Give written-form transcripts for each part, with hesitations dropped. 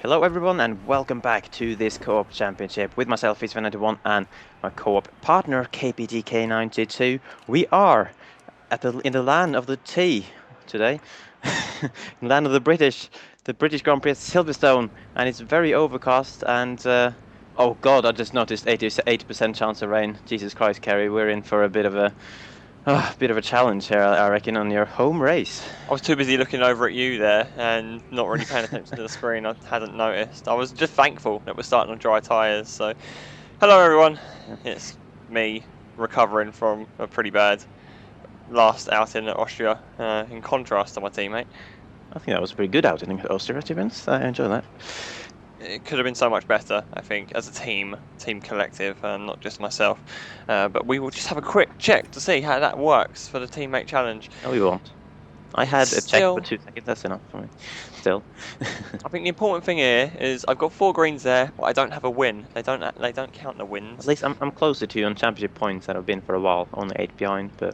Hello everyone and welcome back to this Co-op Championship with myself FisiFan91 and my co-op partner KPDK92. We are in the land of the tea today, in the land of the British Grand Prix at Silverstone, and it's very overcast and oh god, I just noticed 80% chance of rain. Jesus Christ, Kerry, we're in for a bit of a challenge here, I reckon, on your home race. I was too busy looking over at you there and not really paying attention to the screen. I hadn't noticed. I was just thankful that we're starting on dry tyres. So, hello everyone. It's me recovering from a pretty bad last outing at Austria. In contrast to my teammate, I think that was a pretty good outing at Austria, Vince. I enjoyed that. it could have been so much better, I think, as a team collective, not just myself. But we will just have a quick check to see how that works for the teammate challenge. No, we won't. I had a check for 2 seconds, that's enough for me. Still. I think the important thing here is I've got 4 greens there, but I don't have a win. They don't count the wins. At least I'm closer to you on championship points than I've been for a while, only 8 behind, but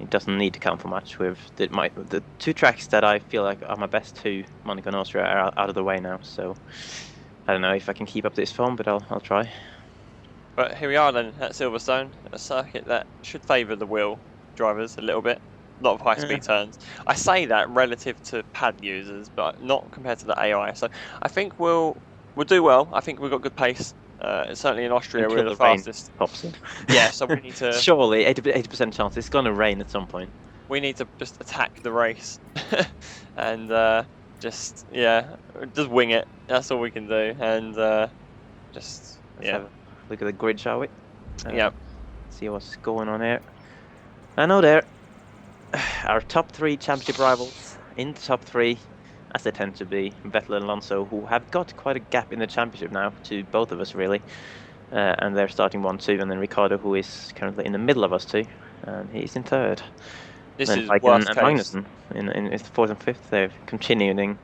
it doesn't need to count for much. With the 2 tracks that I feel like are my best 2, Monaco and Austria, are out of the way now, so I don't know if I can keep up this form, but I'll try. But here we are then at Silverstone, a circuit that should favour the wheel drivers a little bit. A lot of high-speed turns. I say that relative to pad users, but not compared to the AI. So I think we'll do well. I think we've got good pace. Certainly in Austria, we're the fastest. Pops in. Yeah, so we need to. Surely 80% chance it's gonna rain at some point. We need to just attack the race, and just wing it. That's all we can do, and Let's have a look at the grid, shall we? Yep. See what's going on here. I know there. Our top 3 championship rivals in the top 3, as they tend to be, Vettel and Alonso, who have got quite a gap in the championship now to both of us really, and they're starting 1-2, and then Ricardo, who is currently in the middle of us 2, and he's in 3rd. This and is worst case. Magnussen in 4th and 5th. They're continuing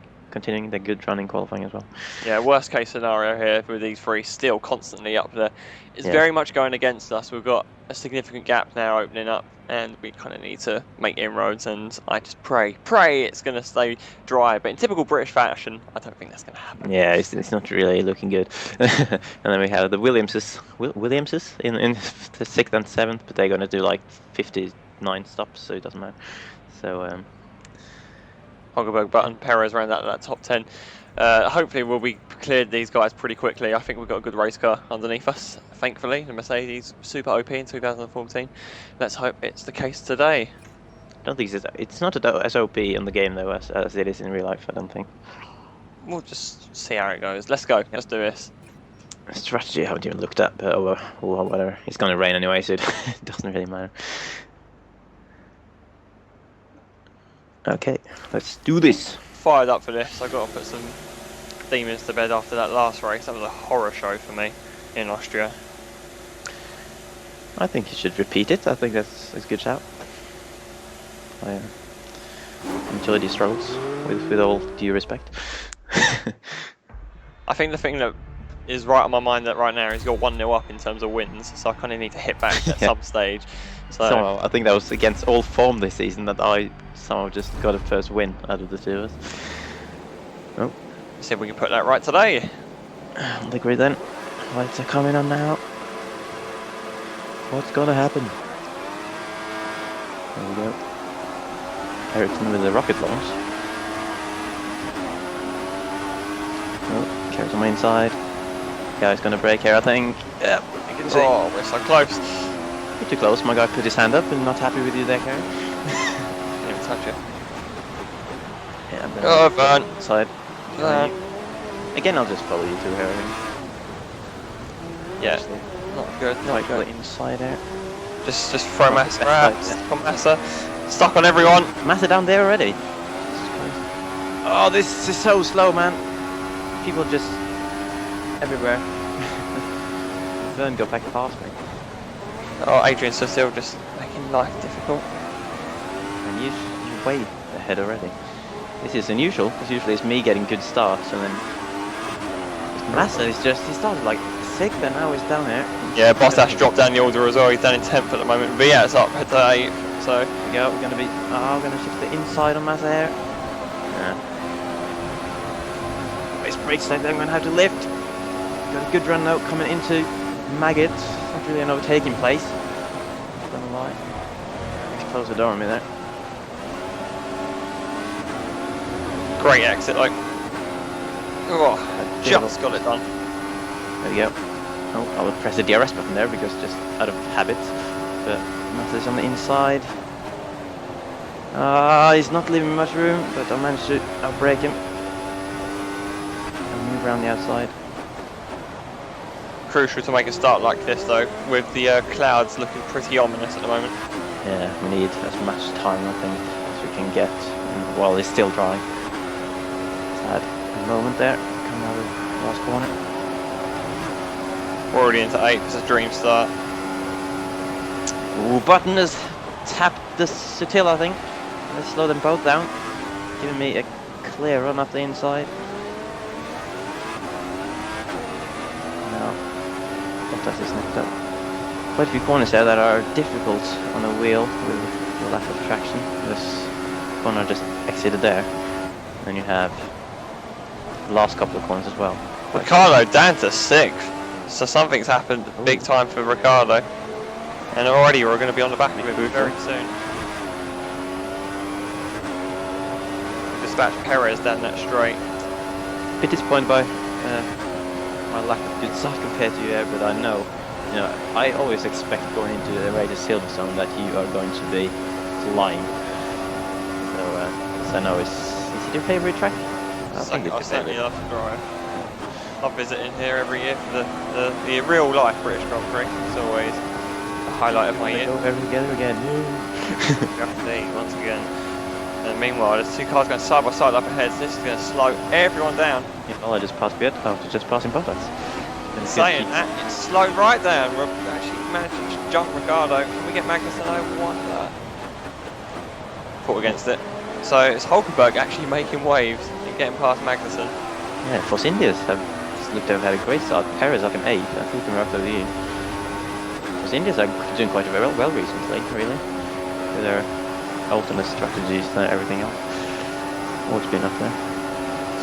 their good run in qualifying as well. Yeah, worst case scenario here with these 3 still constantly up there. It's very much going against us. We've got a significant gap now opening up, and we kind of need to make inroads, and I just pray it's going to stay dry. But in typical British fashion, I don't think that's going to happen. Yeah, it's not really looking good. And then we have the Williamses in the 6th and 7th, but they're going to do like 59 stops, so it doesn't matter. So Hoggerberg, Button, Perez around that top 10. Hopefully we'll be cleared these guys pretty quickly. I think we've got a good race car underneath us, thankfully. The Mercedes super OP in 2014. Let's hope it's the case today. I don't think it's not as OP in the game though as it is in real life, I don't think. We'll just see how it goes. Let's go. Let's do this. Strategy I haven't even looked at, but or whatever. It's going to rain anyway, so it doesn't really matter. Okay, let's do this. Fired up for this. I've got to put some demons to bed after that last race. That was a horror show for me in Austria. I think you should repeat it. I think that's a good shout. I enjoy these struggles with all due respect. I think the thing that is right on my mind right now is got 1-0 up in terms of wins, so I kind of need to hit back at some stage. So somehow, I think that was against all form this season that I somehow just got a first win out of the 2 of us. Oh. See if we can put that right today. On the grid then. Lights are coming on now. What's gonna happen? There we go. Ericsson with the rocket launch. Oh, carries on my inside. Guy's gonna break here, I think. Yeah, you can see. Oh, we're so close. You're too close. My guy put his hand up and not happy with you there, Gary. Didn't even touch it. Yeah, I'm gonna burn. Side. Again, I'll just follow you through here, I think. Yeah, not good. Not good. Inside there. Just throw Massa out. Come Massa. Stuck on everyone. Massa down there already. Oh, this is so slow, man. People just everywhere. Vern got back past me. Oh, Adrian's still just making life difficult. And you're way ahead already. This is unusual, because usually it's me getting good starts, and then Massa is just, he started like 6th and now he's down here. Yeah, Bottas dropped down the order as well, he's down in 10th at the moment. But yeah, it's up to 8th, so. Here we go, we're going to be, we're going to shift the inside on Massa here. Yeah. It's straight side that I'm going to have to lift. Got a good run now coming into Maggot. Not really an overtaking place. Not gonna lie. He's closed the door on me there. Great exit, like. Oh, just got it done. There we go. Oh, I will press the DRS button there because just out of habit. But Matthew's on the inside. He's not leaving much room, but I managed to outbrake him. And move around the outside. Crucial to make a start like this though, with the clouds looking pretty ominous at the moment. Yeah, we need as much time I think as we can get while it's still dry. Sad moment there, coming out of the last corner. We're already into 8th, it's a dream start. Ooh, Button has tapped the Sutil, I think. Let's slow them both down, giving me a clear run up the inside. Now, Bottas is nipped up. Quite a few corners there that are difficult on the wheel with the lack of traction. This corner just exited there. Then you have the last couple of corners as well. Ricardo down to 6th, so something's happened big time for Ricardo. And already we're going to be on the back of him very soon. Dispatch Perez down that straight. A bit disappointed by my lack of good start compared to you there, but I know, I always expect going into the race at Silverstone that you are going to be flying. So I know is it your favourite track? I think it's your certainly favourite. love to drive. I'm visiting here every year for the real life British Grand Prix. It's always a highlight of my year. Go over together again. Once again. And meanwhile, there's 2 cars going side by side up ahead, so this is going to slow everyone down. Yeah, well, I just passed Beard after just passing Bottas. Saying that, it's slowed right down. We're actually managed to jump Ricardo. Can we get Magnussen over one? Fought against it. So it's Hulkenberg actually making waves and getting past Magnussen. Yeah, Force Indians have looked to have had a great start. Perez up in 8th, I think they're up over you. Force Indians are doing quite well recently, really. With their ultimate strategies and everything else. Always been up there.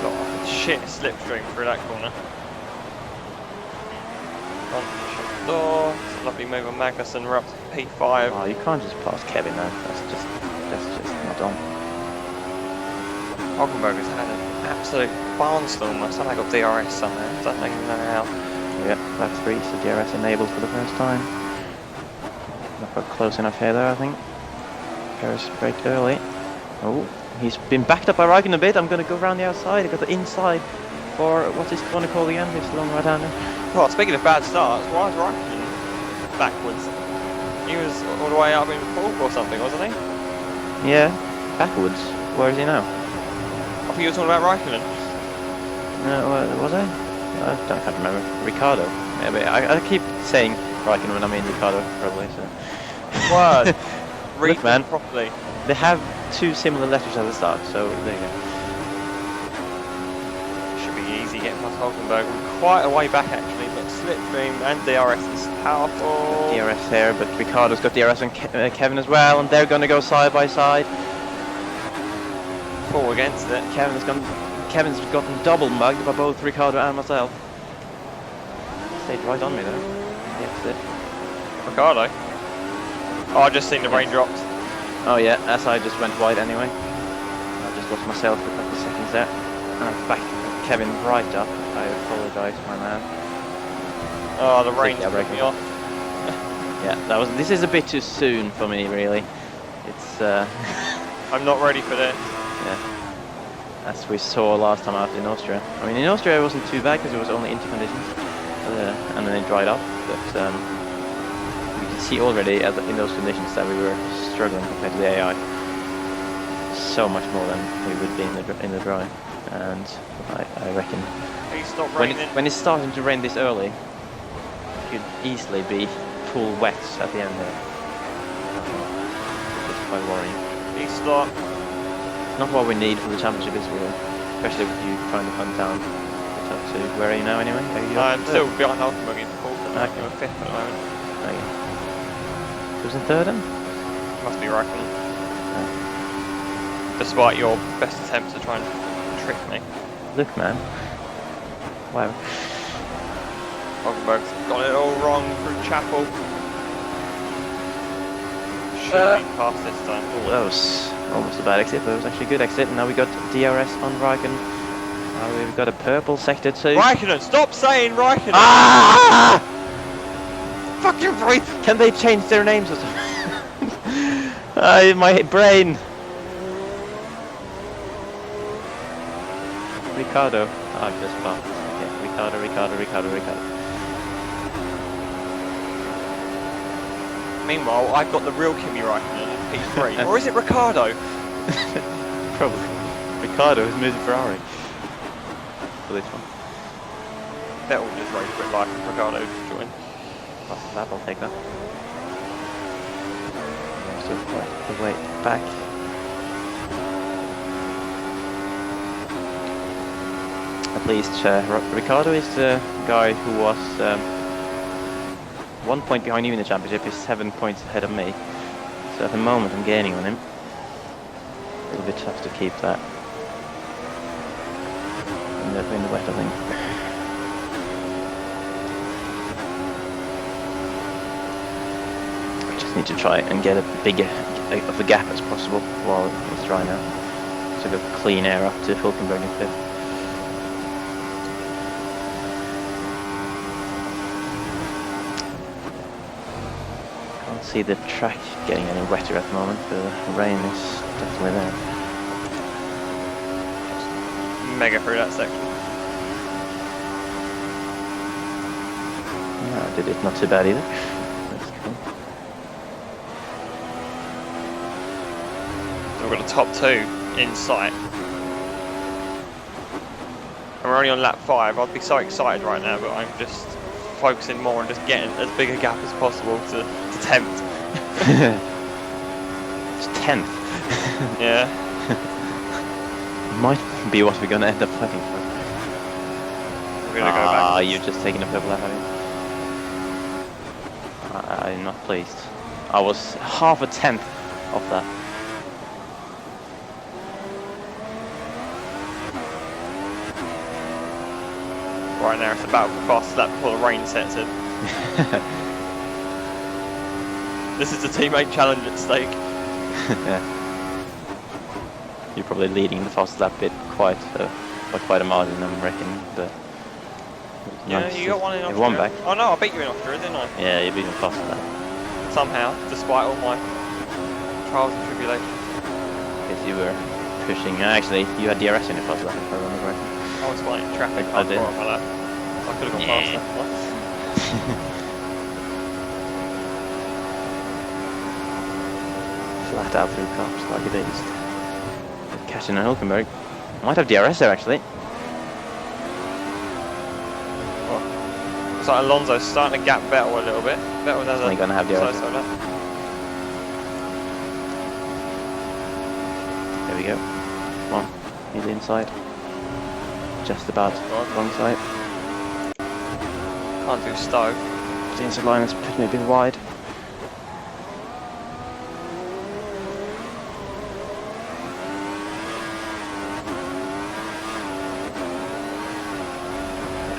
So shit slipstream through that corner. Door. Lovely move on Magnussen. We're up to P5. Oh, you can't just pass Kevin now. That's just not on. Hulkenberg has had an absolute barnstorm. I somehow got DRS somehow. Don't even know how. Yeah, lap 3, so DRS enabled for the first time. Not got close enough here though, I think. Perez braked early. Oh, he's been backed up by Raikkonen a bit. I'm going to go around the outside. I got the inside for what's this corner called again? This long right-hander. Well, speaking of bad starts, why is Raikkonen backwards? He was all the way up in 4th or something, wasn't he? Yeah, backwards. Where is he now? I think you were talking about Raikkonen. No, was I? I can't remember. Ricardo. Yeah, but I keep saying Raikkonen when I mean Ricardo, probably. So. Word. Look, man. Properly. They have 2 similar letters at the start, so there you go. Should be easy getting past Hulkenberg. We're quite a way back actually, but slipstream and DRS is powerful. DRS here, but Ricardo's got DRS on Kevin as well, and they're going to go side by side. Full against it. Kevin's gotten double mugged by both Ricardo and myself. Stayed right on me though. Yes, it. Ricardo. Oh, I just seen the raindrops. Oh yeah, as I just went wide anyway. I just lost myself for a couple of seconds there. And I've backed Kevin right up. I apologise, my man. Oh, the rain took me off. Yeah, this is a bit too soon for me, really. It's I'm not ready for this. yeah. As we saw last time out in Austria. I mean, in Austria it wasn't too bad because it was only inter conditions, and then it dried up. But we could see already in those conditions that we were struggling compared to the AI. So much more than we would be in the dry. And I reckon Please stop raining. when it's starting to rain this early, it could easily be full wet at the end there. It's quite worrying. Please stop. Not what we need for the championship this year, especially with you trying to hunt down the top 2. Where are you now anyway? Are you I'm still behind Hulkenberg in 4th at the moment. Okay. I'm 5th at the moment. Okay. Who's in 3rd then? Must be Raikkonen. Despite your best attempts to try and trick me. Look, man. whatever. Hulkenberg's got it all wrong through Chapel. Should be past this time. Oh, that was almost a bad exit, but it was actually a good exit. And now we got DRS on Raikkonen. We've got a purple sector too. Raikkonen, stop saying Raikkonen! Ah! Fucking breathe! Can they change their names or something? My brain. Ricardo. I've just passed. Okay, Ricardo. Meanwhile, I've got the real Kimi Raikkonen in P3. Or is it Ricardo? Probably. Ricardo is moving Ferrari. For this one. Vettel just raced a bit like Ricardo joined. Fastest lap, I'll take that. Still quite the way back. At least Ricardo is the guy who was 1 point behind you in the championship. He's 7 points ahead of me. So at the moment I'm gaining on him. A little bit tough to keep that in the wet, I think. Need to try and get a bigger of a gap as possible while it's dry now. So go clean air up to Hulkenberg in fifth. Can't see the track getting any wetter at the moment, but the rain is definitely there. Mega through that section. Yeah, I did it not too bad either. We've got a top 2 in sight. And we're only on lap 5. I'd be so excited right now, but I'm just focusing more on just getting as big a gap as possible to tempt. It's 10th. Yeah. Might be what we're going to end up fighting for. We're going to go back. You're just taking a purple lap, haven't you? I'm not pleased. I was half a tenth of that. Right now it's about to pass that before the rain sets in. This is the teammate challenge at stake. Yeah. You're probably leading the fastest lap bit by quite a margin, I'm reckoning, but... Yeah, nice. you got one in Austria. One back. Oh no, I beat you in Austria, didn't I? Yeah, you beat him faster than that. Somehow, despite all my trials and tribulations. Because you were pushing... actually, you had DRS in your fast lap, if I remember correctly. I was fighting traffic. I did. I could have gone faster. Flat out through cops like it is. Catching a Hulkenberg. Might have DRS there actually. So Alonso's starting to gap Vettel a little bit. Vettel has Only going to have DRS. There we go. Come on, he's inside. Just about wrong side. Can't do Stowe. The inside line is putting me a bit wide.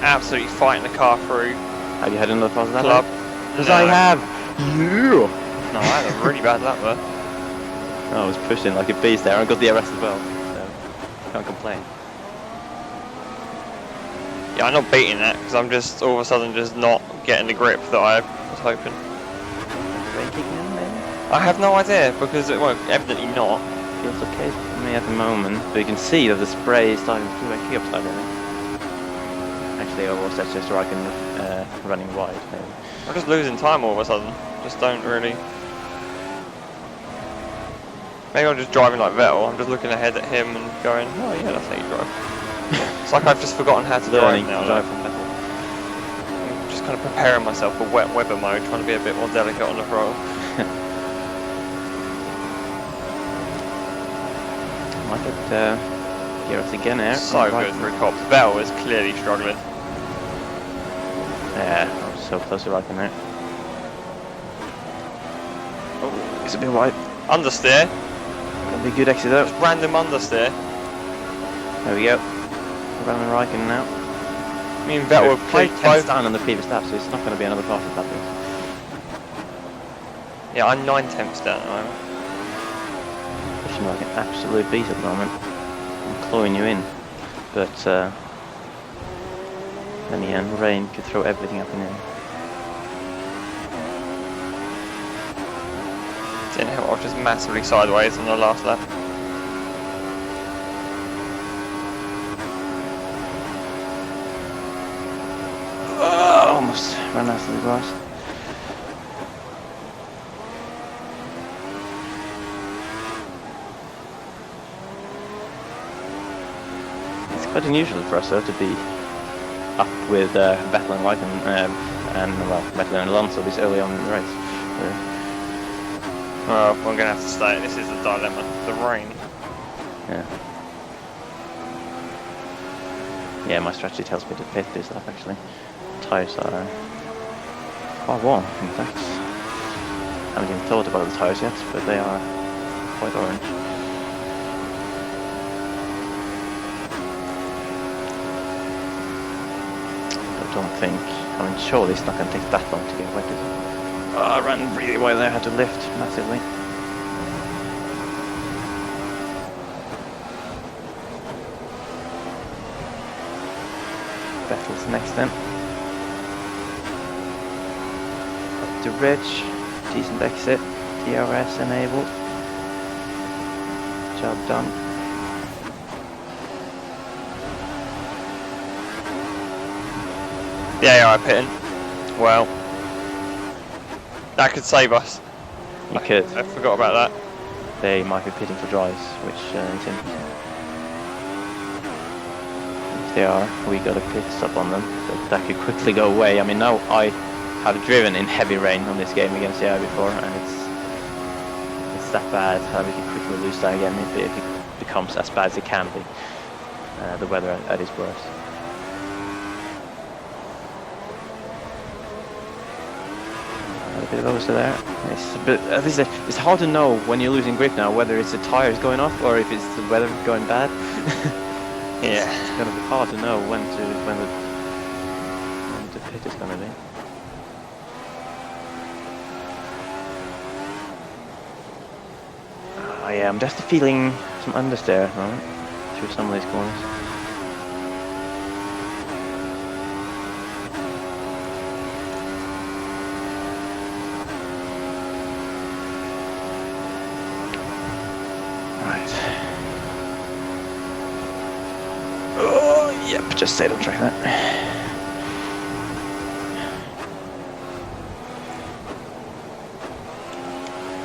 Absolutely fighting the car through. Have you had another fast lap? Club. Because No. I have. You. No, I had a really bad lap there. I was pushing like a beast there. I got the DRS as well, so can't complain. Yeah, I'm not beating that because I'm just all of a sudden just not getting the grip that I was hoping. Braking in maybe? I have no idea because it won't. Evidently not. Feels okay for me at the moment, but you can see that the spray is starting to actually upside down. Actually, or was that just Raikkonen running wide? Maybe. I'm just losing time all of a sudden. Just don't really. Maybe I'm just driving like Vettel. I'm just looking ahead at him and going, oh yeah, that's how you drive. It's like I've just forgotten how to drive now. Drive from Vettel. I'm just kind of preparing myself for wet weather mode, trying to be a bit more delicate on the throttle. Might get DRS again here. So good through cops. Vettel is clearly struggling. Yeah, I was so close to Raikkonen there. Oh, it's a bit wide. Understeer. That'll be a good exit though. Just random understeer. There we go. Raikkonen now. mean, Vettel would 5 tenths down on the previous lap, so it's not going to be another party lap. Yeah, I'm 9 tenths down at the moment. Pushing like an absolute beast at the moment. I'm clawing you in. But then again, rain could throw everything up in the air. Didn't help, I was just massively sideways on the last lap. Oh, almost ran out of the grass. It's quite unusual for us though to be up with Vettel and White and well, Vettel and Alonso this early on in the race. Well, I'm going to have to stay. This is the dilemma. The rain. Yeah. Yeah, my strategy tells me to pit this lap actually. Tyres are quite warm, in fact. I haven't even thought about the tyres yet, but they are quite orange. I don't think, I mean surely it's not going to take that long to get wet, is it? Oh, I ran really well there, I had to lift massively. Vettel's next then. Up to Rich, decent exit, DRS enabled. Job done. The AI pitting. Well, that could save us. You could. I forgot about that. They might be pitting for dries, which is interesting. If they are, we got a pit stop on them, but that could quickly go away. I mean, now I have driven in heavy rain on this game against the AI before, and it's that bad. How we can quickly lose that again if it becomes as bad as it can be. The weather at its worst. A bit of oversteer there. It's hard to know when you're losing grip now whether it's the tires going off or if it's the weather going bad. Yeah, it's gonna be hard to know when the pit is gonna be. Oh yeah, I'm just feeling some understeer at the moment through some of these corners. Oh, yep, just stayed on track there.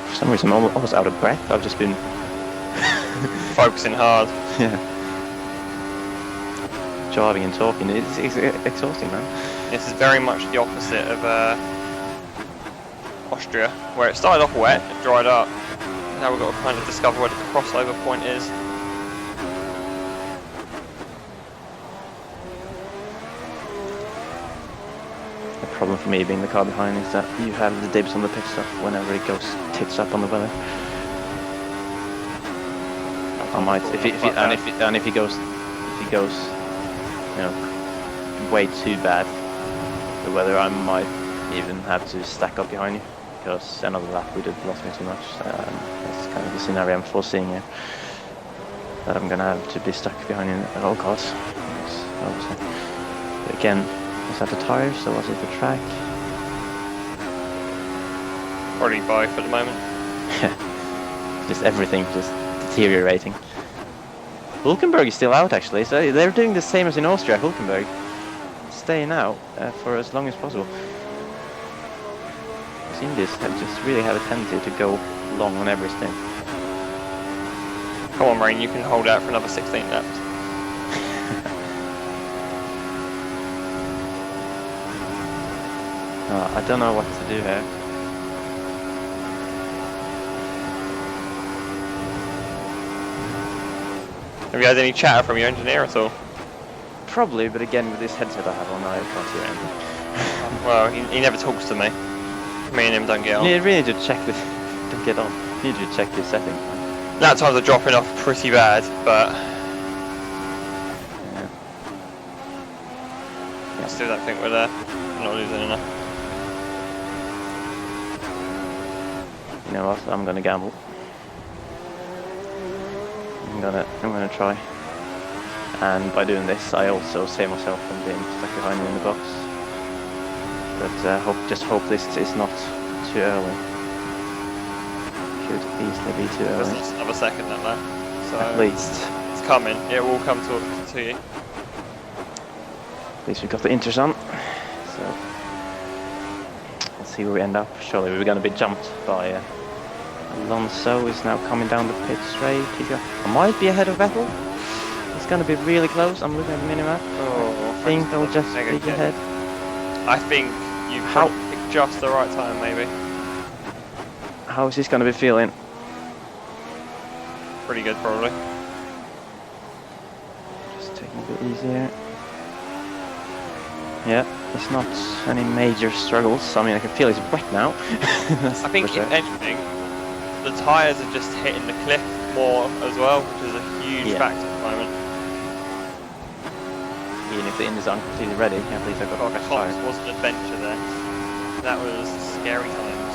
For some reason, I'm almost out of breath. I've just been focusing hard. Yeah. Driving and talking, it's exhausting, man. This is very much the opposite of Austria, where it started off wet, it dried up. Now we've got to kind of discover where the crossover point is. The problem for me being the car behind is that you have the dibs on the pit stop whenever it goes tits up on the weather. I might, if he goes, you know, way too bad, the weather, I might even have to stack up behind you because another lap would have lost me too much. That's kind of the scenario I'm foreseeing here. That I'm gonna have to be stuck behind you. Oh god. But again, was that the tires or was it the track? Probably both at the moment. Yeah. Just everything just deteriorating. Hulkenberg is still out actually, so they're doing the same as in Austria. Hulkenberg staying out for as long as possible. Indies just really have a tendency to go long on everything. Come on, Rain, you can hold out for another 16 laps. I don't know what to do here. Have you had any chatter from your engineer at all? Probably, but again with this headset I have on, I can't hear anything. Well, he never talks to me. Me and him don't get on. You really need to check this. Don't get on. You need to check your settings. Lap times are dropping off pretty bad, but I still don't think we're there. We're not losing enough. You know what? I'm gonna gamble. I'm gonna try. And by doing this, I also save myself from being stuck behind me in the box. But just hope this is not too early. Could easily be too early. There's another second than that. So at least. It's coming. It will come to you. At least we got the inters on. So we'll see where we end up. Surely we're going to be jumped by Alonso. Is now coming down the pit straight. I might be ahead of Vettel. It's going to be really close. I'm looking at the minimap. Oh, I think they'll just be ahead. I think you picked just the right time, maybe. How is this going to be feeling? Pretty good, probably. Just taking a bit easier. Yeah, it's not any major struggles. I mean, I can feel it's wet now. I think if anything, the tyres are just hitting the cliff more as well, which is a huge factor at the moment. Even if the Indies aren't completely ready, at least I've got fresh tyres. Cops was an adventure there. That was scary times.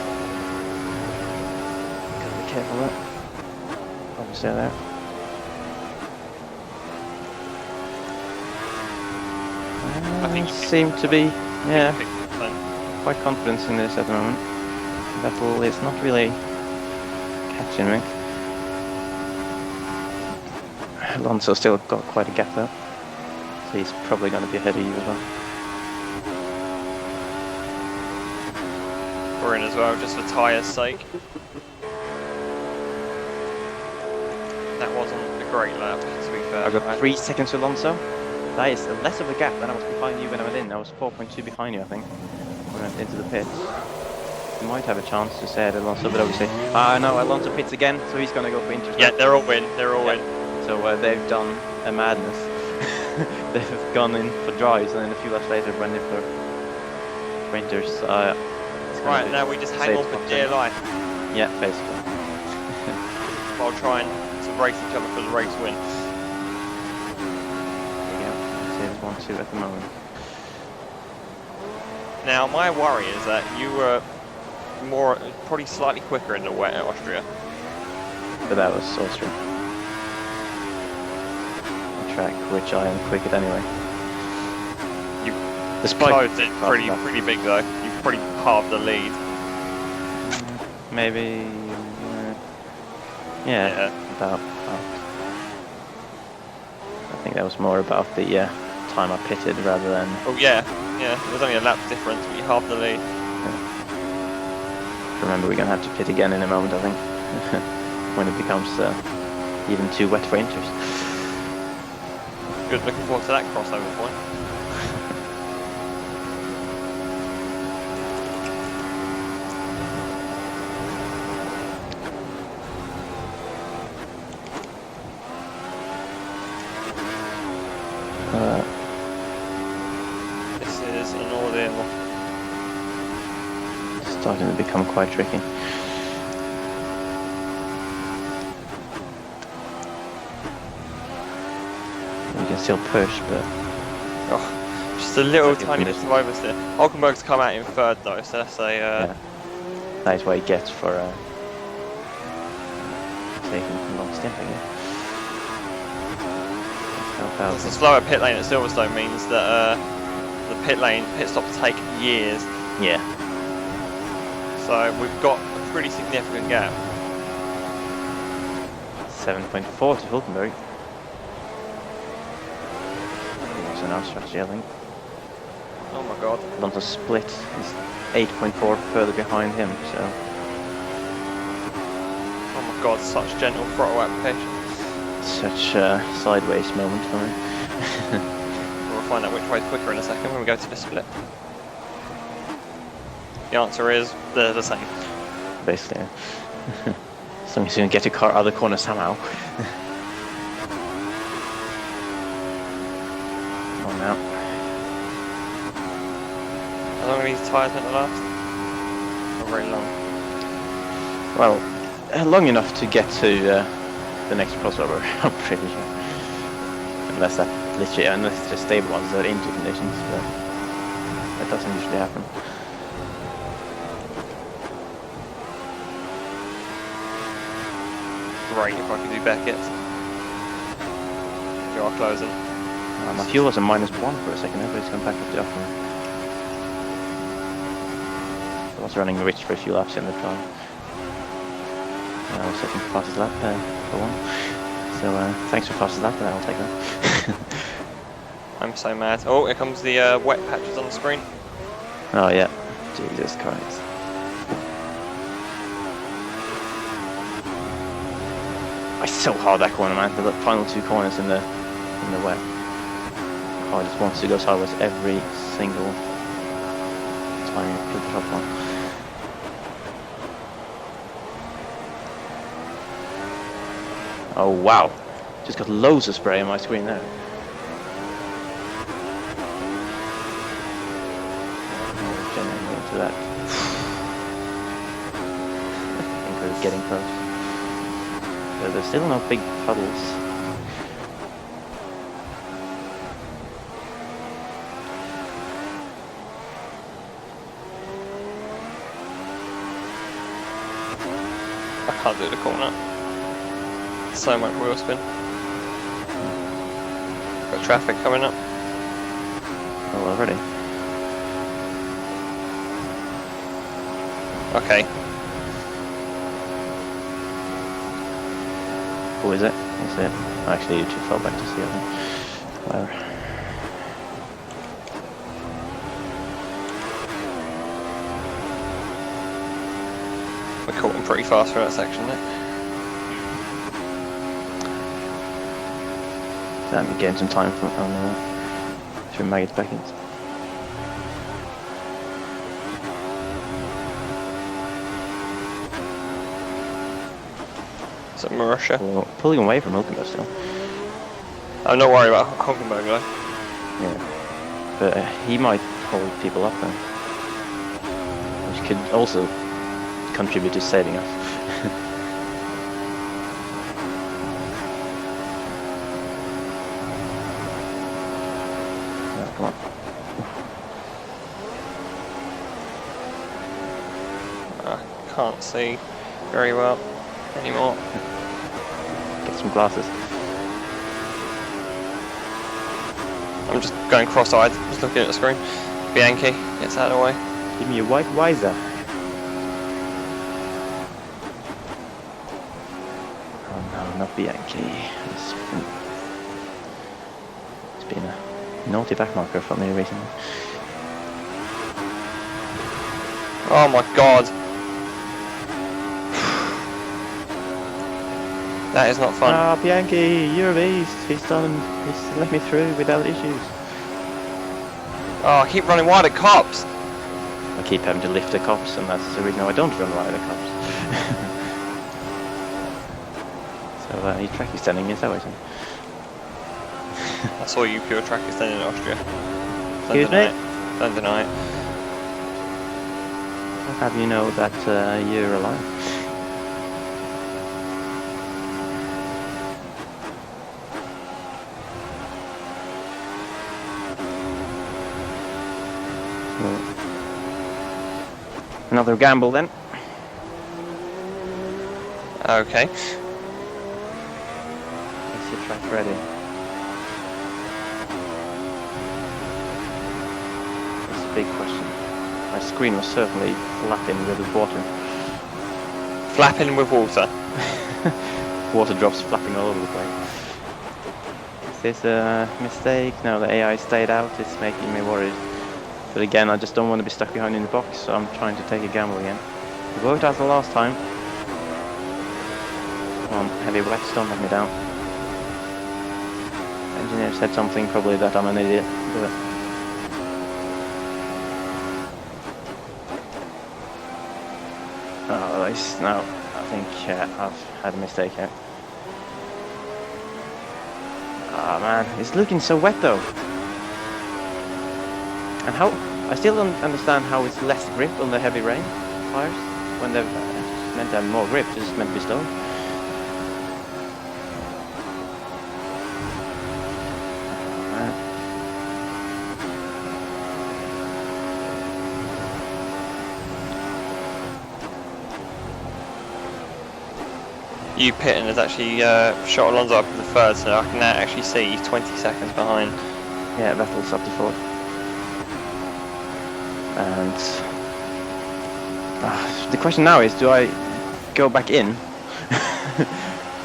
Gotta be careful there. Obviously there. I think seem to be, quite confident in this at the moment. Vettel is not really catching me. Alonso still got quite a gap there. So he's probably going to be ahead of you as well. We're in as well, just for tyres' sake. That wasn't a great lap, to be fair. I've got 3 seconds to Alonso. That is less of a gap than I was behind you when I went in. I was 4.2 behind you, I think, when I went into the pits. You might have a chance to say it, Alonso, but obviously... no, Alonso pits again, so he's going to go for interest. Yeah, they're all in, they're all in. So they've done a madness. They've gone in for drives and then a few laps later went in for sprinters. Right, now we just hang on for dear life. Yeah, basically. While trying to race each other for the race win. There you go. 1-2 at the moment. Now, my worry is that you were probably slightly quicker in the wet at Austria. But that was Austria. Track which I am quick at anyway. You closed it pretty big though. You pretty halved the lead. Maybe. Yeah. About. I think that was more about the time I pitted rather than. Oh yeah. There was only a lap difference, but you halved the lead. Yeah. Remember, we're gonna have to pit again in a moment, I think, when it becomes even too wet for inters. Good, looking forward to that crossover point. This is an ordeal. It's starting to become quite tricky. Still push, but just a little tiny bit of oversteer. Hulkenberg's come out in third though, so that's a that is what he gets for taking a long stint, I guess. The slower pit lane at Silverstone means that the pit stops take years. Yeah. So we've got a pretty significant gap. 7.4 to Hulkenberg. Our strategy, I think. Oh my god. Alonso split is 8.4 further behind him, so. Oh my god, such gentle throttle application. Such a sideways moment for me. We'll find out which way's quicker in a second when we go to the split. The answer is they're the same. Basically, yeah. As long as you can get your car out of the corner somehow. Now. How long are these tyres meant to last? Not very long. Well, long enough to get to the next crossover, I'm pretty sure. Unless it's just stabilizes at into conditions. But That doesn't usually happen. Great if I could do Beckett's. You are closing. My fuel was a -1 for a second there, but it's gone back up to up. I was running rich for a few laps in the car. I was second fastest lap for one. So thanks for fastest lap, I'll take that. I'm so mad. Oh, here comes the wet patches on the screen. Oh yeah, Jesus Christ. It's so hard that corner, man. The final 2 corners in the wet. Oh, I just wants to go sideways every single time you put the top on. Oh wow, just got loads of spray on my screen there. To that. I think we're getting close. But there's still no big puddles. I can't do the corner. So much wheel spin. Got traffic coming up. Oh, already. Okay. Who is it? Is it? Actually, you too far back to see it. Whatever. We're caught him pretty fast for that section there. Damn, you gained some time from through Maggot Beckett. Is it Marussia? Well, pulling away from Hulkenberg still. I'm not worried about Hulkenberg though. Yeah. But he might hold people up then. Which could also contribute to saving us. No, come on. I can't see very well anymore. Get some glasses. I'm just going cross-eyed, just looking at the screen. Bianchi gets out of the way. Give me a white Wiser. Oh no, not Bianchi. It's been a naughty backmarker for me recently. Oh my god. That is not fun. Ah, Bianchi, you're a beast. He's let me through without issues. Oh, I keep running wide at cops. I keep having to lift the cops, and that's the reason I don't run wide at cops. So your track extending is that way, I saw you pure track extending in Austria. Excuse me? Don't deny it. How have you know that you're alive? Another gamble then. Okay. Is your track ready? That's a big question. My screen was certainly flapping with the water. Flapping with water. Water drops flapping all over the place. Is this a mistake? No, the AI stayed out. It's making me worried. But again, I just don't want to be stuck behind in the box, so I'm trying to take a gamble again. It worked out the last time. Come on, heavy wets, don't let me down. Engineer said something, probably that I'm an idiot. But oh, no, I think I've had a mistake here. Ah man, it's looking so wet though. And how, I still don't understand how it's less grip on the heavy rain tires when they're meant to have more grip, it's meant to be slow. you pitting has actually shot Alonso up in the third, so I can now actually see he's 20 seconds behind. Yeah, Vettel's up to fourth. And the question now is, do I go back in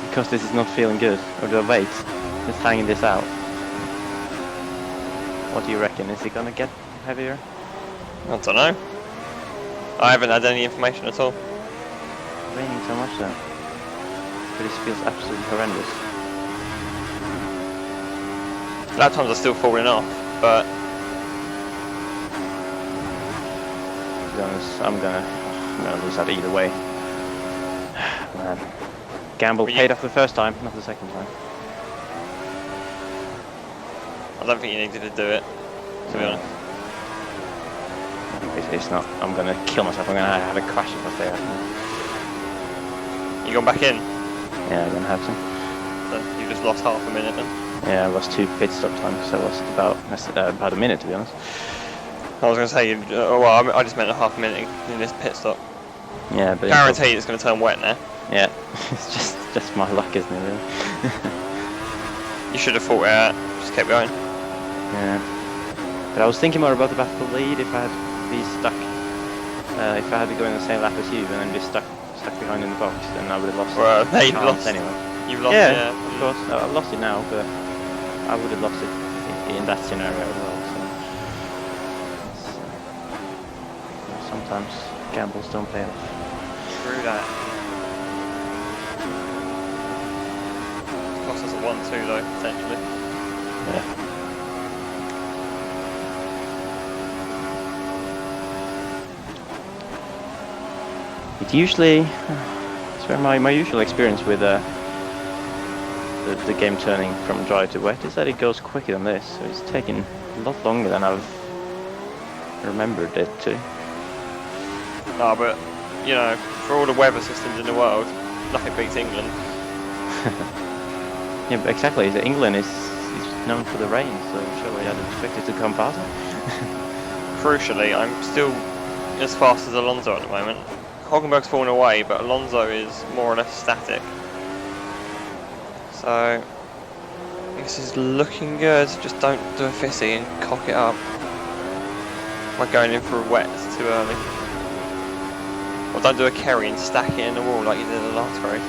because this is not feeling good, or do I wait, just hanging this out? What do you reckon? Is it gonna get heavier? I don't know. I haven't had any information at all. It's raining so much though. But this feels absolutely horrendous. Lap times are still falling off, but to be honest, I'm gonna lose that either way. Man. Gamble paid off the first time, not the second time. I don't think you needed to do it, to be honest. It's not. I'm gonna kill myself. I'm gonna have a crash if I stay out. You going back in? Yeah, I'm gonna have to. So you just lost half a minute then? Yeah, I lost 2 pit stop times, so I lost about a minute to be honest. I was going to say, well, I just meant a half a minute in this pit stop. Yeah, but guaranteed it's going to turn wet now. Yeah, it's just my luck, isn't it? Really? You should have fought it out. Just kept going. Yeah, but I was thinking more about the battle lead. If I had to be stuck, if I had to go in the same lap as you and then be stuck behind in the box, then I would have lost. Well, you've lost anyway. You've lost. Yeah, of course. I've lost it now, but I would have lost it in that scenario as well. So sometimes gambles don't pay off. Screw that. Cost us a 1-2 though, potentially. Yeah. It usually, it's where my usual experience with the game turning from dry to wet is that it goes quicker than this. So it's taking a lot longer than I've remembered it to. No, but you know, for all the weather systems in the world, nothing beats England. Yeah, but exactly. England is known for the rain, so surely I'd expect it to come faster. Crucially, I'm still as fast as Alonso at the moment. Hockenberg's fallen away, but Alonso is more or less static. So this is looking good. Just don't do a fissy and cock it up by going in for a wet too early. Or don't do a Kerry and stack it in the wall like you did in the last race.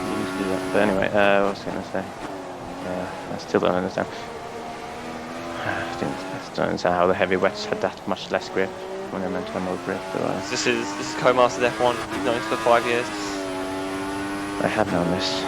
You need to do that. But anyway, what was I going to say? I still don't understand. I just don't understand how the heavy wets had that much less grip when they're meant to have more grip. But, this is Co-Masters F1. You've known this for 5 years. I have known this.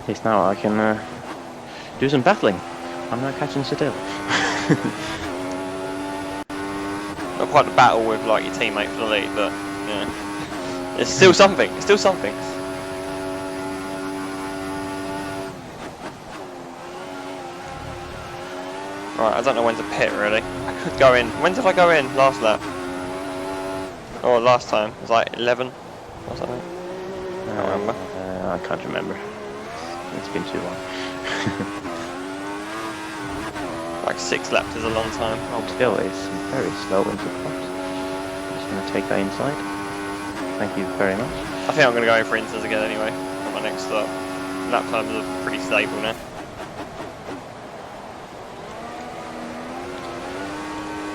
At least now I can do some battling. I'm not catching still. Not quite a battle with like your teammate for the lead, but yeah, it's still something. It's still something. Right, I don't know when to pit really. I could go in. When did I go in? Last lap? Or last time? It was like 11 or something. I can't remember. I can't remember. It's been too long. Like 6 laps is a long time. Oh, still it's very slow into the box. I'm just going to take that inside. Thank you very much. I think I'm going to go in for inters again anyway on my next stop. Lap times are pretty stable now.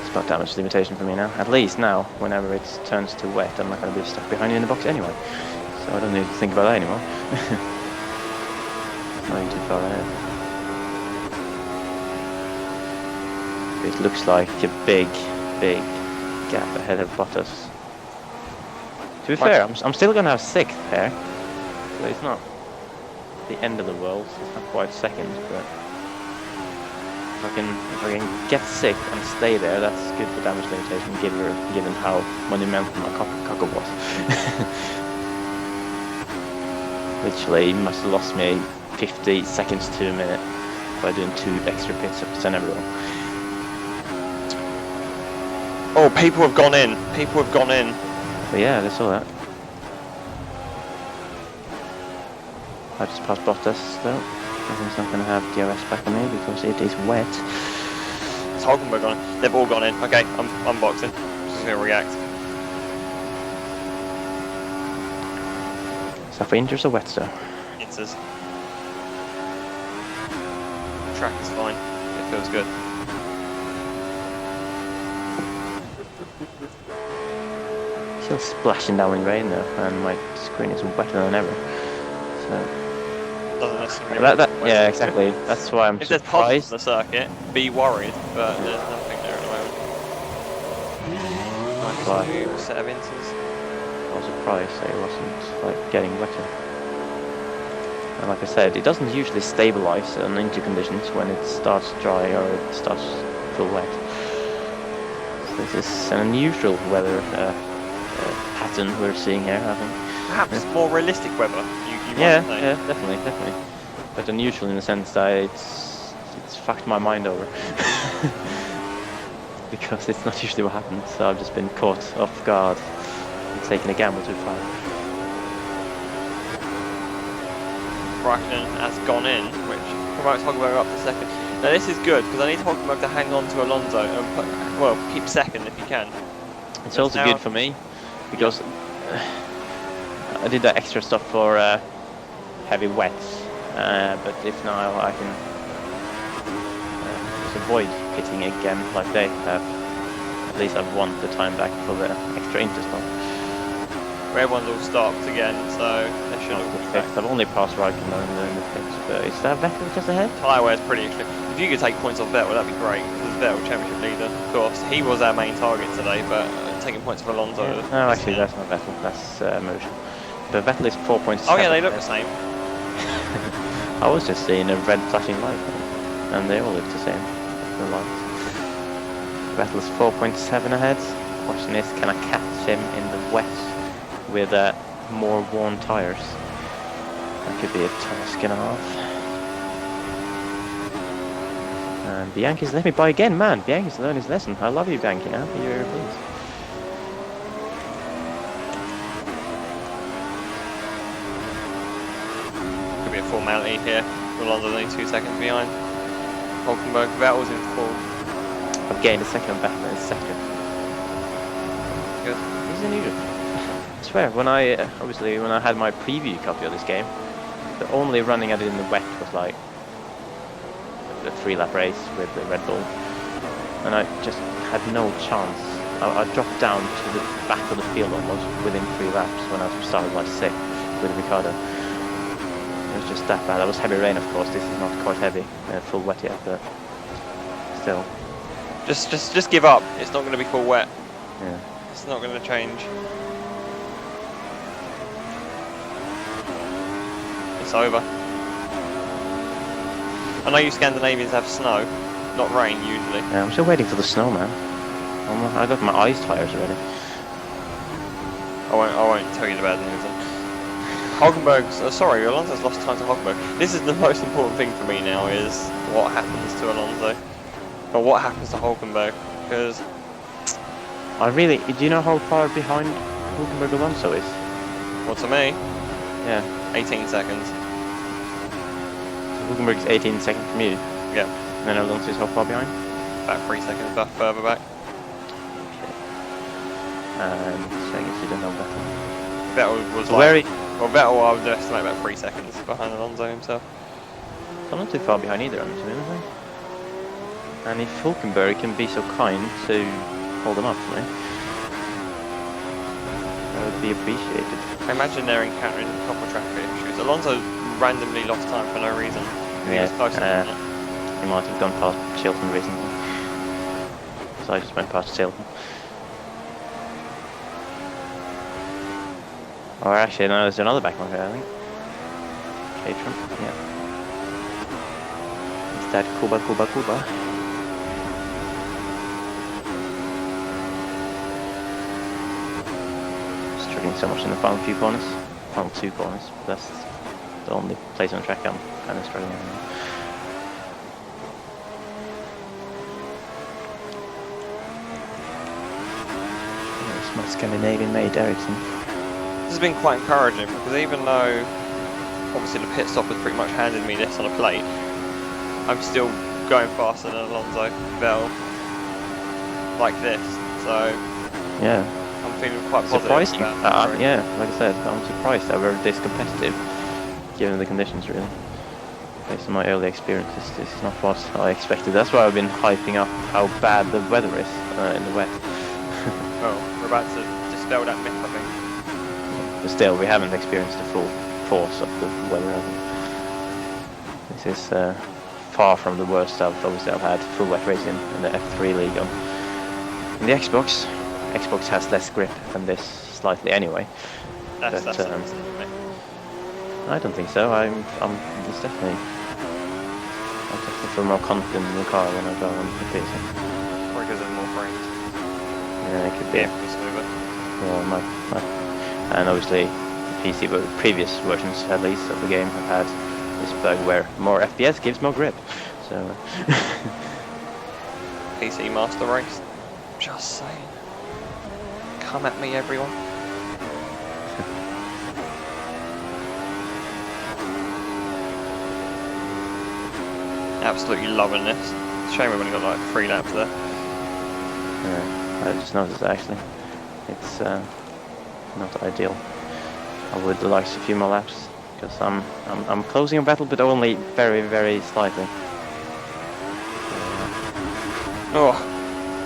It's about damage limitation for me now. At least now, whenever it turns to wet, I'm not going to be stuck behind you in the box anyway. So I don't need to think about that anymore. Not too far ahead. It looks like a big gap ahead of Bottas. To be fair, I'm still going to have 6th here, so it's not the end of the world. It's not quite second, but if I can get 6th and stay there, that's good for damage limitation, given how monumental my cocker was. Literally, must have lost me 50 seconds to a minute by doing 2 extra pit stops and everything. Oh, people have gone in. People have gone in. But yeah, I saw that. I just passed Bottas though. He's not going to have DRS back on me because it is wet. It's Hulkenberg on it. They've all gone in. Okay, I'm unboxing. Just going to react. Is that for inters or wet though? Inters. The track is fine. It feels good. Still splashing down in rain though, and my screen is wetter than ever. So. Doesn't necessarily Yeah, exactly. That's why I'm if there's puddles surprised. on the circuit, be worried, but there's nothing there at the moment. Why? Nice set of inters. I was surprised that it wasn't like getting wetter. And like I said, it doesn't usually stabilize on inter conditions when it starts dry or it starts full wet. So this is an unusual weather pattern we're seeing here, I think. Perhaps more realistic weather. You Yeah, might say. yeah, definitely. But unusual in the sense that it's fucked my mind over. Because it's not usually what happens, so I've just been caught off guard and taken a gamble too far. Raikkonen has gone in, which promotes Hulkenberg up to second. Now this is good, because I need Hulkenberg to hang on to Alonso and keep second if he can. It's also good for me, because I did that extra stuff for heavy wets, but if now I can just avoid pitting again like they have, at least I've won the time back for the extra interstop. Everyone's all stopped again, so they should all be back. I've only passed Raikkonen in the pits, but is that Vettel just ahead? Tyre wear's pretty extreme. If you could take points off Vettel, that'd be great, because Vettel championship leader, of course. He was our main target today, but taking points off Alonso. Yeah. No, actually that's not Vettel, that's Motion. But Vettel is 4.7. Oh yeah, they look the same. I was just seeing a red flashing light, and they all look the same. The lights. Vettel is 4.7 ahead. Question is, can I catch him in the wet with more worn tyres? That could be a task and a half. And Bianchi's let me by again, man. Bianchi's learned his lesson. I love you, Bianchi. I'll be very pleased. Could be a formality here. Alonso's only 2 seconds behind. Hulkenberg, Vettel's in fourth. I've gained a second on Vettel in second. Good. This is unusual. I swear, when I had my preview copy of this game, the only running I did in the wet was like the 3-lap race with the Red Bull, and I just had no chance. I dropped down to the back of the field almost within 3 laps when I started like 6th with Ricardo. It was just that bad. That was heavy rain, of course. This is not quite heavy, full wet yet, but still. Just give up. It's not going to be full wet. Yeah. It's not going to change. It's over. I know you Scandinavians have snow, not rain usually. Yeah, I'm still waiting for the snow, man. I got my ice tires already. I won't tell you the bad news then. Hulkenberg's, sorry, Alonso's lost time to Hulkenberg. This is the most important thing for me now, is what happens to Alonso. Or what happens to Hulkenberg, because... do you know how far behind Hulkenberg Alonso is? Well, to me, Yeah. 18 seconds. So Hulkenberg is 18 seconds from you? Yeah. And then Alonso is how far behind? About 3 seconds further back. And so I guess you don't know Vettel. Vettel was So like... Well, Vettel I would estimate about 3 seconds behind Alonso himself. I'm not too far behind either, I'm assuming. And if Hulkenberg can be so kind to hold him up for me, that would be appreciated. I imagine they're encountering a couple of traffic issues. Alonso randomly lost time for no reason. He was close enough, wasn't it? He might have gone past Chilton recently. So I just went past Chilton. Or actually, no, there's another back marker, I think. Patron, yeah. Is that Kuba? Struggling so much in the final few corners. Final 2 corners, but that's the only place on the track I'm kind of struggling with. My Scandinavian-made Ericsson. This has been quite encouraging because even though obviously the pit stop has pretty much handed me this on a plate, I'm still going faster than Alonso Bell like this. So yeah, I'm feeling quite positive surprising. about that. Yeah, like I said, I'm surprised that we're this competitive given the conditions, really. Based on my early experiences, this is not what I expected. That's why I've been hyping up how bad the weather is in the wet. Well, we're about to dispel that myth, I think. But still, we haven't experienced the full force of the weather. Have we? This is far from the worst I've had full wet racing in the F3 league on. In the Xbox has less grip than this slightly anyway. That's But, an I don't think so. It's definitely. I definitely feel more confident in the car when I go on the PC. or because of more frames. Yeah, it could be. Yeah, just move it. Yeah, and obviously, the PC, but previous versions at least of the game have had this bug where more FPS gives more grip. So. PC Master Race. Just saying. Come at me, everyone. Absolutely loving this. Shame we've only got like 3 laps there. Yeah, I just noticed actually. It's not ideal. I would like a few more laps because I'm closing a battle, but only very, very slightly. Oh,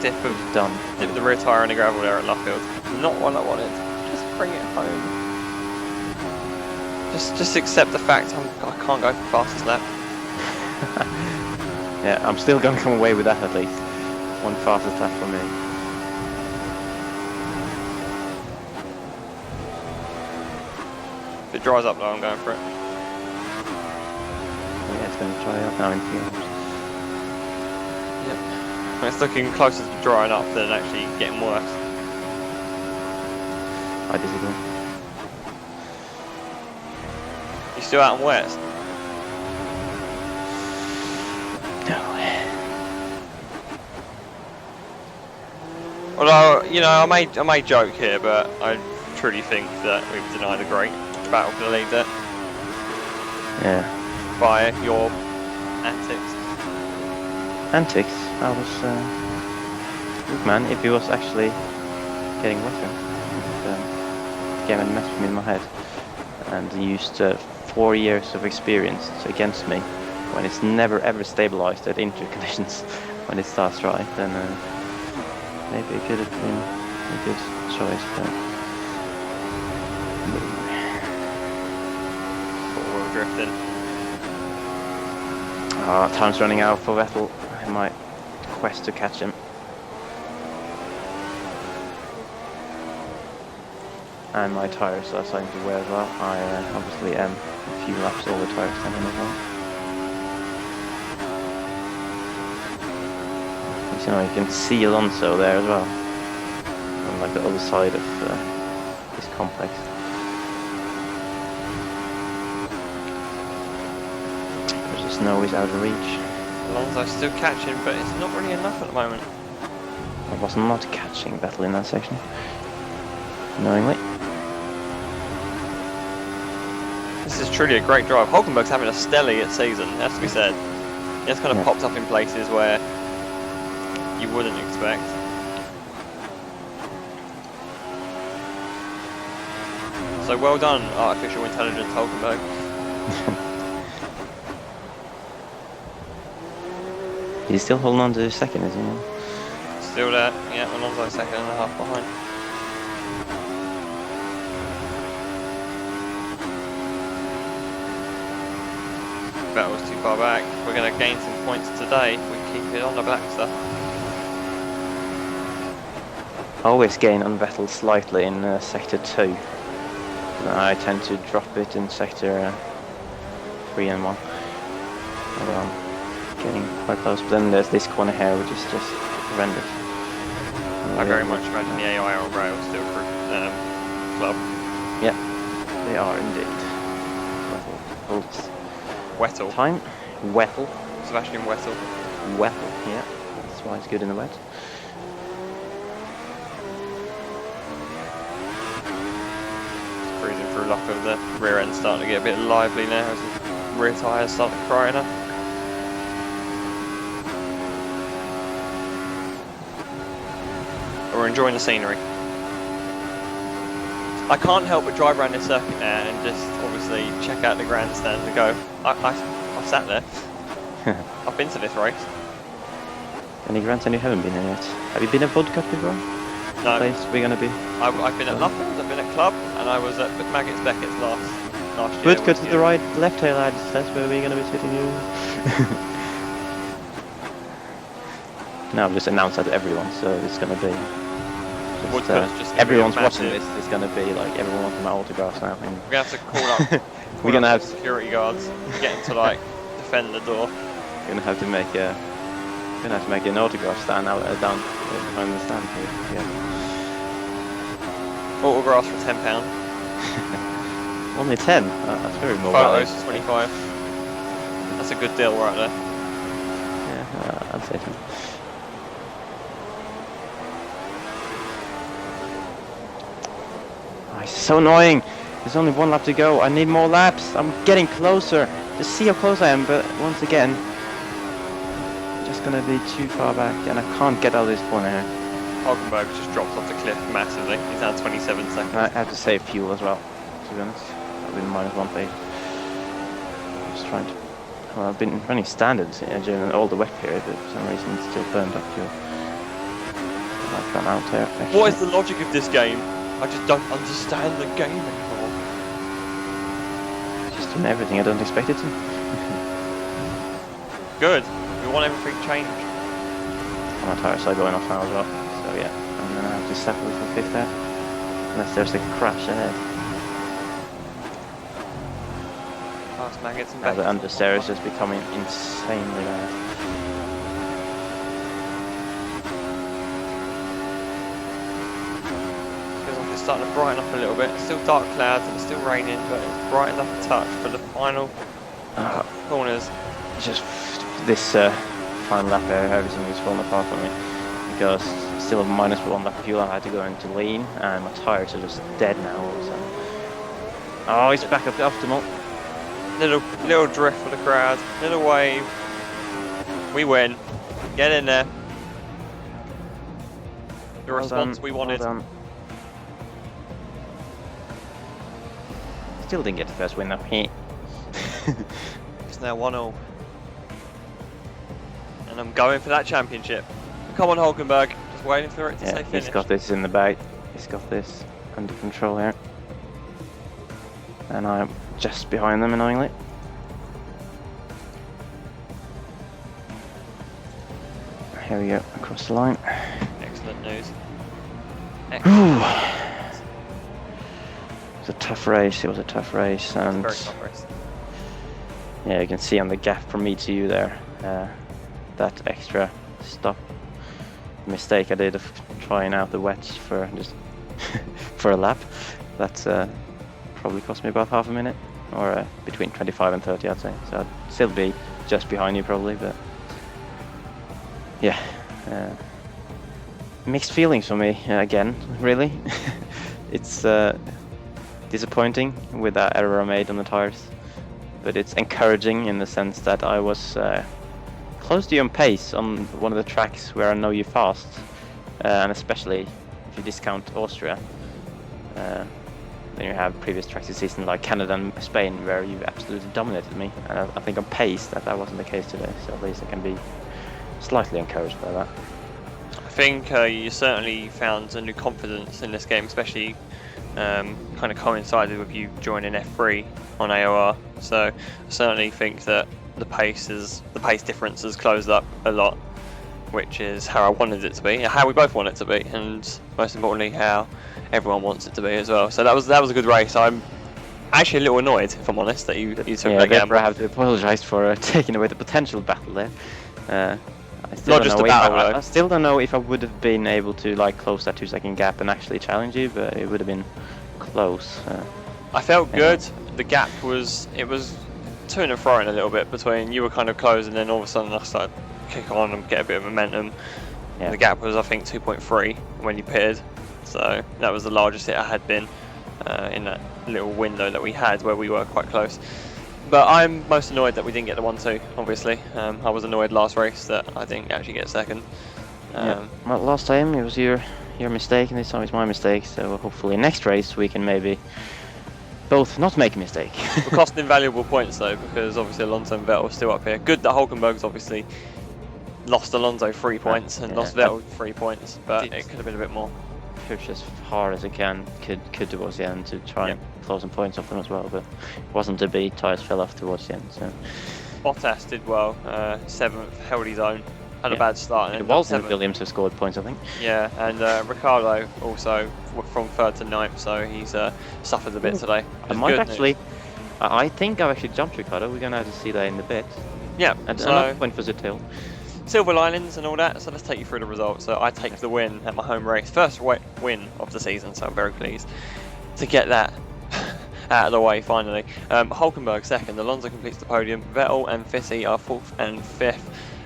dip Done. the rear tyre in the gravel there at Luffield. Not what I wanted. Just bring it home. Just accept the fact I can't go for fastest lap. Yeah, I'm still gonna come away with that at least. One fastest lap for me. If it dries up though, I'm going for it. Yeah, it's gonna dry up now in fumes. Yep. It's looking closer to drying up than actually getting worse. I disagree. You still out and west? No. Although, you know, I may joke here, but I truly think that we've denied a great battle for the lead there. Yeah. By your antics. Antics? I was look man, if he was actually getting wetter. And, game had messed with me in my head. And used 4 years of experience against me. When it's never ever stabilized at inter conditions, when it starts dry, then maybe it could have been a good choice. But Four-wheel drifting. time's running out for Vettel. I might quest to catch him. And my tyres are starting to wear as well. I obviously am a few laps over tyres than him as well. You know, you can see Alonso there as well, on like the other side of this complex. There's the snow is out of reach. Alonso's still catching, but it's not really enough at the moment. I was not catching Vettel in that section, knowingly. This is truly a great drive. Hulkenberg's having a stellar season, has to be said. It's kind of popped up in places where you wouldn't expect. So well done, artificial intelligence Hulkenberg. He's still holding on to second, isn't he? Still there, yeah, Alonso second and a half behind. That was too far back. We're going to gain some points today if we keep it on the black stuff. I always gain on Vettel slightly in sector 2. I tend to drop it in sector 3 and 1. Although I'm getting quite close. But then there's this corner here, which is just horrendous. I very much imagine the AI on rail still for club. Yeah, they are indeed. Vettel. Wettel. Time. Vettel. Sebastian Wettel. Vettel, yeah. That's why it's good in the wet. cruising through luck of the rear end starting to get a bit lively now as the rear tyres start crying up. We're enjoying the scenery. I can't help but drive around this circuit now and just obviously check out the grandstand and go, I've sat there. I've been to this race. Any grandstand you haven't been in yet? Have you been at Vodka before? No. Place we're gonna be. I've been at Luffin's, I've been at Club, and I was at Maggots Beckett's last year. Vodka to the right, left here lads, that's where we're gonna be sitting you. Now I've just announced that to everyone, so it's gonna be just everyone's watching this. It's gonna be like everyone wants my autographs now. We're gonna have to call up. We're gonna have security guards getting to like defend the door. We're gonna have to make an autograph stand out down behind the stand here. Yeah. Autographs for £10. Only 10. That's very more. Photos for 25. That's a good deal right there. Yeah, I'd say 10. Oh, it's so annoying. There's only one lap to go. I need more laps. I'm getting closer. Just see how close I am, but once again, I'm just gonna be too far back, and I can't get out of this corner here. Hulkenberg just dropped off the cliff massively. He's down 27 seconds. I have to save fuel as well, to be honest. I've been -1 pace. I'm just trying to. Well, I've been running standards during all the wet period, but for some reason it's still burned up fuel. I've gone out there. Actually. What is the logic of this game? I just don't understand the game anymore. It's just doing everything I don't expect it to. Good. We want everything changed. My tyres are going off now as well. So yeah, I'm gonna have to settle for 5th there. Unless there's a crash ahead. Past Maggots and Now the Beckett's. understeer is just becoming insanely bad. Feels like it's starting to brighten up a little bit. It's still dark clouds and it's still raining, but it's brightened up a touch for the final corners. Just this final lap there, everything is falling apart for me. Because still have -1 lap of fuel, I had to go into lean, and my tyres are just dead now all of a sudden. Oh, he's back up to optimal. Little drift for the crowd, little wave. We win. Get in there. The response we wanted. Well done. Still didn't get the first win though. It's now 1-0. And I'm going for that championship. Come on, Hulkenberg. Just waiting for it to say finish. He's got this in the bag. He's got this under control here. And I'm just behind them, annoyingly. Here we go, across the line. Excellent news. It was a tough race, and Very tough race. yeah, you can see on the gap from me to you there, that extra stop mistake I did of trying out the wets for just for a lap. That's probably cost me about half a minute, or between 25 and 30 I'd say. So I'd still be just behind you probably, but yeah, mixed feelings for me again, really. It's disappointing with that error I made on the tires, but it's encouraging in the sense that I was close to you on pace on one of the tracks where I know you fast, and especially if you discount Austria, then you have previous tracks this season like Canada and Spain where you absolutely dominated me, and I think on pace that wasn't the case today, so at least I can be slightly encouraged by that. I think you certainly found a new confidence in this game, especially kind of coincided with you joining F3 on AOR. So I certainly think that the pace difference has closed up a lot, which is how I wanted it to be, how we both want it to be, and most importantly how everyone wants it to be as well. So that was a good race. I'm actually a little annoyed, if I'm honest, that you took that gamble. I have to apologise for taking away the potential battle there. I still don't know if I would have been able to close that 2-second gap and actually challenge you, but it would have been close. I felt good. The gap was to and fro a little bit between you were kind of close, and then all of a sudden I started to kick on and get a bit of momentum. Yeah. The gap was I think 2.3 when you pitted, so that was the largest it had been in that little window that we had where we were quite close. But I'm most annoyed that we didn't get the 1-2, obviously. I was annoyed last race that I didn't actually get second. Yeah. Well, last time it was your mistake, and this time it's my mistake. So hopefully next race we can maybe both not make a mistake. We're costing valuable points though, because obviously Alonso and Vettel are still up here. Good that Hulkenberg's obviously lost Alonso 3 points and lost Vettel 3 points, but it could have been a bit more. Push as hard as it could towards the end to try and close some points off them as well, but it wasn't to be. Tyres fell off towards the end. So Bottas did well, 7th, held his own, had a bad start. And it wasn't Williams who scored points, I think. Yeah, and Ricciardo also from 3rd to 9th, so he's suffered a bit today. I think I've actually jumped Ricciardo. We're going to have to see that in a bit. Yeah, and so another point for Zutil. Silver linings and all that, so let's take you through the results. So I take the win at my home race, first win of the season, so I'm very pleased to get that out of the way finally. Hulkenberg 2nd, Alonso completes the podium, Vettel and Fisi are 4th and 5th,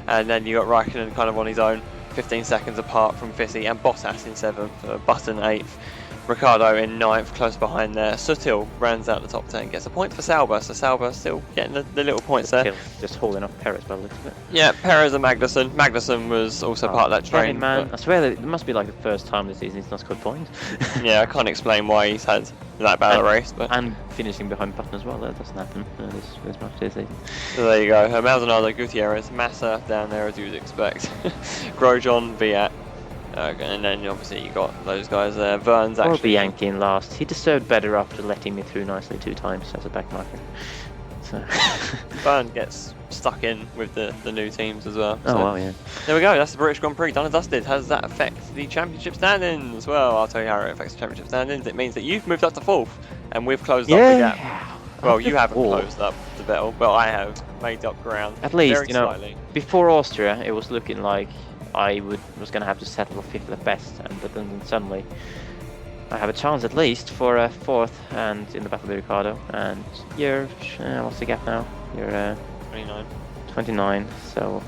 and then you got Raikkonen kind of on his own, 15 seconds apart from Fisi, and Bottas in 7th, Button 8th, Ricciardo in 9th, close behind there. Sutil rounds out the top 10, gets a point for Sauber, so Sauber still getting the little points there. Just holding off Perez by the looks of it. Yeah, Perez and Magnussen. Magnussen was also part of that train. Man, I swear that it must be like the first time this season he's not scored points. Yeah, I can't explain why he's had that bad a race. But and finishing behind Button as well, that doesn't happen this much this season. So there you go, Maldonado, Gutierrez, Massa down there as you'd expect. Grosjean, Viat. And then obviously you got those guys there. Vern's actually. Or Bianchi in last. He deserved better after letting me through nicely 2 times as a backmarker. So. Vern gets stuck in with the new teams as well. So. Oh well, yeah. There we go. That's the British Grand Prix done and dusted. How does that affect the championship standings? Well, I'll tell you how it affects the championship standings. It means that you've moved up to 4th, and we've closed up the gap. Well, you haven't closed up the Vettel, but I have made up ground. At least, very slightly. Before Austria, it was looking like I was going to have to settle for 5th at best, but then suddenly I have a chance at least for 4th and in the battle with Ricciardo. And you're what's the gap now? You're 29. 29. So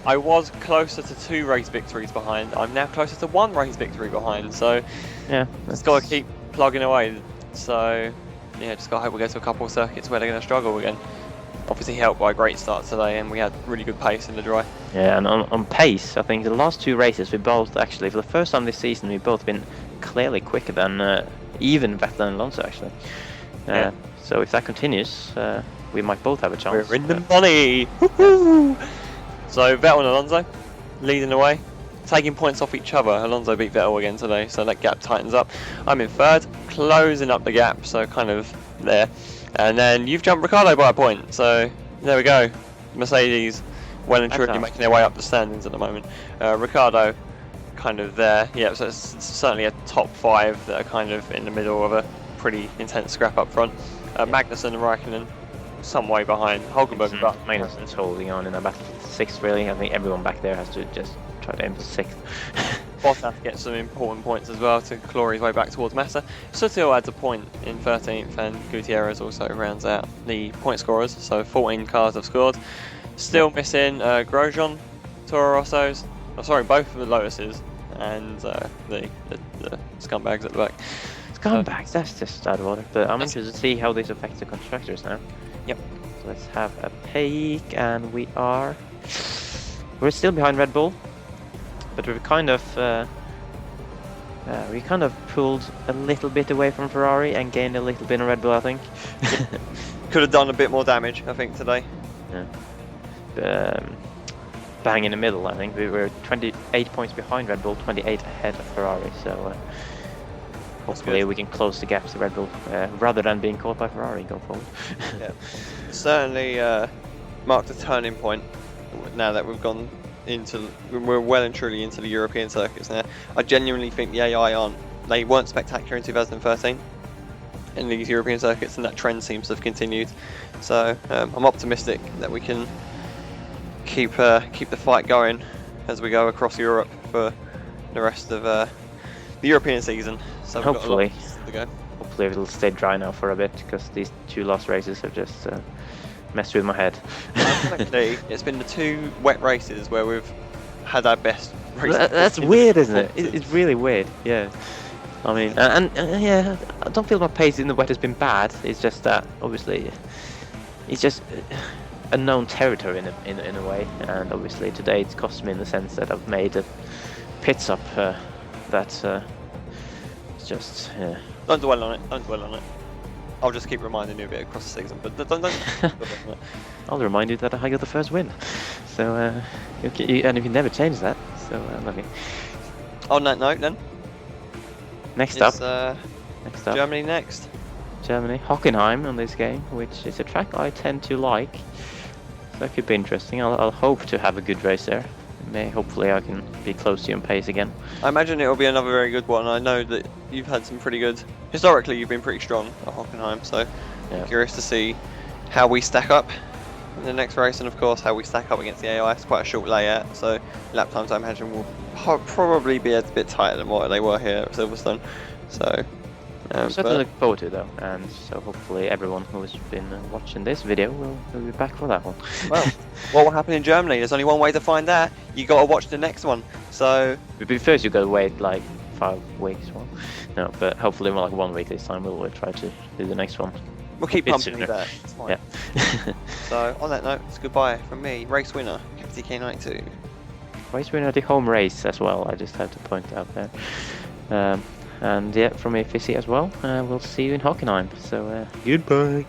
I was closer to 2 race victories behind. I'm now closer to 1 race victory behind. So yeah, just got to keep plugging away. So yeah, just got to hope we get to a couple of circuits where they're going to struggle again. Obviously helped by a great start today, and we had really good pace in the dry. Yeah, and on pace, I think the last 2 races we both actually, for the first time this season, we've both been clearly quicker than even Vettel and Alonso actually. So if that continues, we might both have a chance. We're in the money! Woohoo! So Vettel and Alonso leading the way, taking points off each other. Alonso beat Vettel again today, so that gap tightens up. I'm in 3rd, closing up the gap, so kind of there. And then you've jumped Ricciardo by a point, so there we go. Mercedes well and truly making their way up the standings at the moment. Ricciardo kind of there, yeah, so it's certainly a top 5 that are kind of in the middle of a pretty intense scrap up front. Magnussen and Raikkonen some way behind. Hulkenberg but Magnussen's holding on in a battle for 6th really. I think everyone back there has to just try to aim for 6th. Bottas gets some important points as well to claw his way back towards Massa. Sutil adds a point in 13th, and Gutierrez also rounds out the point scorers, so 14 cars have scored. Still missing Grosjean, Toro Rosso's, both of the Lotuses, and the scumbags at the back. Scumbags, that's just out of order, but I'm interested to see how this affects the constructors now. Yep. So let's have a peek, and we're still behind Red Bull. But we've kind of pulled a little bit away from Ferrari and gained a little bit on Red Bull, I think. Could have done a bit more damage, I think, today. Yeah. Bang in the middle, I think. We were 28 points behind Red Bull, 28 ahead of Ferrari. So hopefully we can close the gap to Red Bull rather than being caught by Ferrari going forward. Yeah, certainly marked a turning point now that we've gone. We're well and truly into the European circuits now. I genuinely think the AI they weren't spectacular in 2013 in these European circuits, and that trend seems to have continued. So I'm optimistic that we can keep the fight going as we go across Europe for the rest of the European season. So hopefully, to go. Hopefully it'll stay dry now for a bit, because these 2 last races have just messed with my head. Actually, it's been the 2 wet races where we've had our best races. That's weird, isn't it? It's really weird, yeah. I mean, and yeah, I don't feel my pace in the wet has been bad. It's just that obviously, it's just unknown territory in a way, and obviously today it's cost me in the sense that I've made a pit stop that it's just yeah. Don't dwell on it. Don't dwell on it. I'll just keep reminding you of it across the season, but don't dwell on it. I'll remind you that I got the first win. So and if you never change that, so lucky. On that note, then. Next up, Germany next. Germany, Hockenheim on this game, which is a track I tend to like. So that could be interesting. I'll hope to have a good race there. Hopefully I can be close to you in pace again. I imagine it will be another very good one. I know that you've had some pretty good... Historically, you've been pretty strong at Hockenheim, so yeah. Curious to see how we stack up in the next race, and of course how we stack up against the AI. It's quite a short layout, so lap times I imagine will probably be a bit tighter than what they were here at Silverstone. So... I'm certainly looking forward to it though, and so hopefully everyone who has been watching this video will be back for that one. Well, what will happen in Germany? There's only one way to find that. You got to watch the next one. So, but first you got to wait like 5 weeks. Well, no, but hopefully more like 1 week this time. We'll try to do the next one. We'll keep pumping you there. It's fine. Yeah. So on that note, it's goodbye from me, race winner, FisiFan91. Race winner, the home race as well. I just had to point out there. And yeah, from me, Fisi as well. We'll see you in Hockenheim. So goodbye.